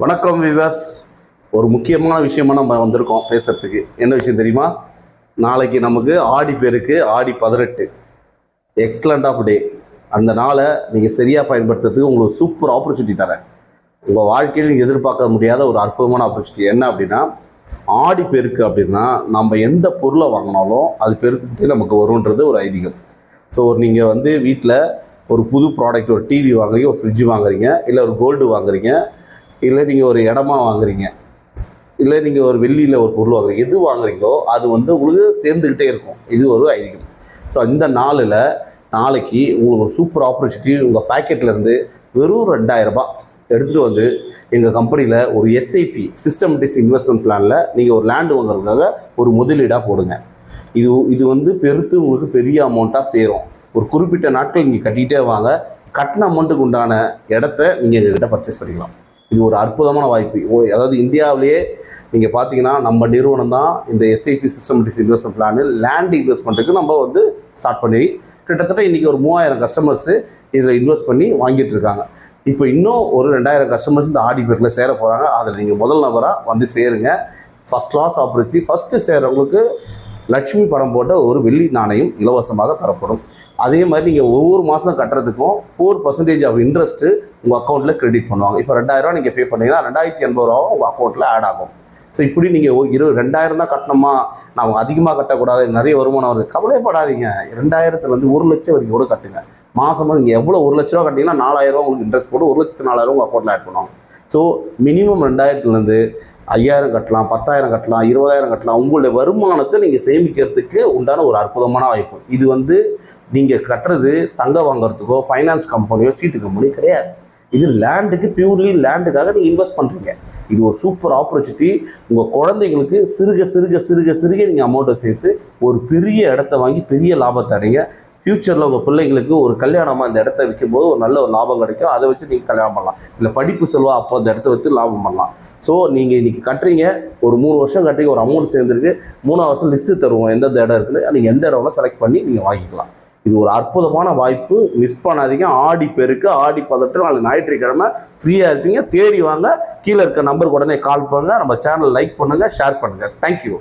வணக்கம் விவர்ஸ். ஒரு முக்கியமான விஷயமா நம்ம வந்திருக்கோம் பேசுகிறதுக்கு. என்ன விஷயம் தெரியுமா? நாளைக்கு நமக்கு ஆடி பேருக்கு ஆடி 18 எக்ஸலண்ட் ஆஃப் டே. அந்த நாளை நீங்கள் சரியாக பயன்படுத்துறதுக்கு உங்களுக்கு சூப்பர் ஆப்பர்ச்சுனிட்டி தரேன். உங்கள் வாழ்க்கையில் நீங்கள் எதிர்பார்க்க முடியாத ஒரு அற்புதமான ஆப்பர்ச்சுனிட்டி. என்ன அப்படின்னா, ஆடி பெருக்கு அப்படின்னா நம்ம எந்த பொருளை வாங்கினாலும் அது பெருத்துக்கிட்டே நமக்கு வரும்ன்றது ஒரு ஐதீகம். ஸோ நீங்கள் வீட்டில் ஒரு புது ப்ராடக்ட், ஒரு டிவி வாங்குறீங்க, ஒரு ஃப்ரிட்ஜ் வாங்குறீங்க, இல்லை ஒரு கோல்டு வாங்குறீங்க, இல்லை நீங்கள் ஒரு இடமா வாங்குறீங்க, இல்லை நீங்கள் ஒரு வெள்ளியில் ஒரு பொருள் வாங்குறீங்க, எது வாங்குறீங்களோ அது உங்களுக்கு சேர்ந்துக்கிட்டே இருக்கும். இது ஒரு ஐதீகம். ஸோ இந்த நாளைக்கு உங்களுக்கு ஒரு சூப்பர் ஆப்பர்ச்சுனிட்டி. உங்கள் பேக்கெட்லேருந்து வெறும் 2000 ரூபாய் எடுத்துகிட்டு எங்கள் கம்பெனியில் ஒரு எஸ்ஐபி சிஸ்டமேட்டிக் இன்வெஸ்ட்மெண்ட் பிளானில் நீங்கள் ஒரு லேண்டு வாங்குறதுக்காக ஒரு முதலீடாக போடுங்க. இது பெருத்து உங்களுக்கு பெரிய அமௌண்ட்டாக சேரும். ஒரு குறிப்பிட்ட நாட்கள் நீங்கள் கட்டிகிட்டே வாங்க. கட்டின அமௌண்ட்டுக்கு உண்டான இடத்த நீங்கள் எங்ககிட்ட பர்ச்சேஸ் பண்ணிக்கலாம். இது ஒரு அற்புதமான வாய்ப்பு. அதாவது இந்தியாவிலேயே நீங்கள் பார்த்தீங்கன்னா நம்ம நிறுவனம் தான் இந்த எஸ்ஐபி சிஸ்டமேட்டிக் இன்வெஸ்ட்மெண்ட் பிளானில் லேண்ட் இன்வெஸ்ட்மெண்ட்டுக்கு நம்ம ஸ்டார்ட் பண்ணி கிட்டத்தட்ட இன்றைக்கி ஒரு 3000 கஸ்டமர்ஸு இதில் இன்வெஸ்ட் பண்ணி வாங்கிட்டு இருக்காங்க. இப்போ இன்னும் ஒரு 2000 கஸ்டமர்ஸ் இந்த ஆடி பேரில் சேர போகிறாங்க. அதில் நீங்கள் முதல் நபராக சேருங்க. First class opportunity. ஃபஸ்ட்டு சேரவங்களுக்கு லட்சுமி படம் போட்ட ஒரு வெள்ளி நாணயம் இலவசமாக தரப்படும். அதே மாதிரி நீங்கள் ஒவ்வொரு மாதம் கட்டுறதுக்கும் 4% ஆஃப் இன்ட்ரெஸ்ட்டு உங்கள் அக்கௌண்ட்டில் கிரெடிட் பண்ணுவாங்க. இப்போ 2000 ரூபா நீங்கள் பே பண்ணிங்கன்னா 2080 ரூபாவும் உங்கள் அக்கௌண்ட்டில் ஆட் ஆகும். ஸோ இப்படி நீங்கள் 2000 தான் கட்டணுமா, நான் அதிகமாக கட்டக்கூடாது, நிறைய வருமானம் வருது, கவலைப்படாதீங்க. 2000 1 லட்சம் வரைக்கும் கூட கட்டுங்க. மாதமாக நீங்கள் எவ்வளோ 1 லட்ச ரூபா கட்டிங்கன்னா 4000 ரூபா உங்களுக்கு இன்ட்ரெஸ்ட் போட்டு 1,40,000 உங்கள் அக்கௌண்ட்டில் ஆட் பண்ணுவாங்க. ஸோ மினிமம் 2000 5000 கட்டலாம், 10,000 கட்டலாம், 20,000 கட்டலாம். உங்களுடைய வருமானத்தை நீங்கள் சேமிக்கிறதுக்கு உண்டான ஒரு அற்புதமான வாய்ப்பு. இது நீங்கள் கட்டுறது தங்க வாங்குறதுக்கோ ஃபைனான்ஸ் கம்பெனியோ சீட்டு கம்பெனியோ கிடையாது. இது லேண்டுக்கு, பியூர்லி லேண்டுக்காக நீங்கள் இன்வெஸ்ட் பண்ணுறீங்க. இது ஒரு சூப்பர் ஆப்பர்ச்சுனிட்டி. உங்கள் குழந்தைங்களுக்கு சிறுக நீங்கள் அமௌண்ட்டை சேர்த்து ஒரு பெரிய இடத்த வாங்கி பெரிய லாபத்தை அடைங்க. ஃப்யூச்சரில் உங்கள் பிள்ளைங்களுக்கு ஒரு கல்யாணமாக அந்த இடத்த விற்கும்போது ஒரு நல்ல ஒரு லாபம் கிடைக்கும். அதை வச்சு நீங்கள் கல்யாணம் பண்ணலாம். இல்லை படிப்பு செலவா அப்போ அந்த இடத்த வச்சு லாபம் பண்ணலாம். ஸோ நீங்கள் இன்றைக்கி கட்டுறீங்க, ஒரு 3 வருஷம் கட்டுறீங்க, ஒரு அமௌண்ட் சேர்ந்துருக்கு. 3ஆவது வருஷம் லிஸ்ட்டு தருவோம் எந்தெந்த இடம் இருக்குன்னு. நீங்கள் எந்த இடம்னா செலக்ட் பண்ணி நீங்கள் வாங்கிக்கலாம். இது ஒரு அற்புதமான வாய்ப்பு. மிஸ் பண்ணாதீங்க. ஆடி பெருக்கு ஆடி 18 நாளைக்கு ஞாயிற்றுக்கிழமை ஃப்ரீயாக இருப்பீங்க. தேடி வாங்க. கீழே இருக்க நம்பருக்கு உடனே கால் பண்ணுங்கள். நம்ம சேனல் லைக் பண்ணுங்கள், ஷேர் பண்ணுங்கள். தேங்க்யூ.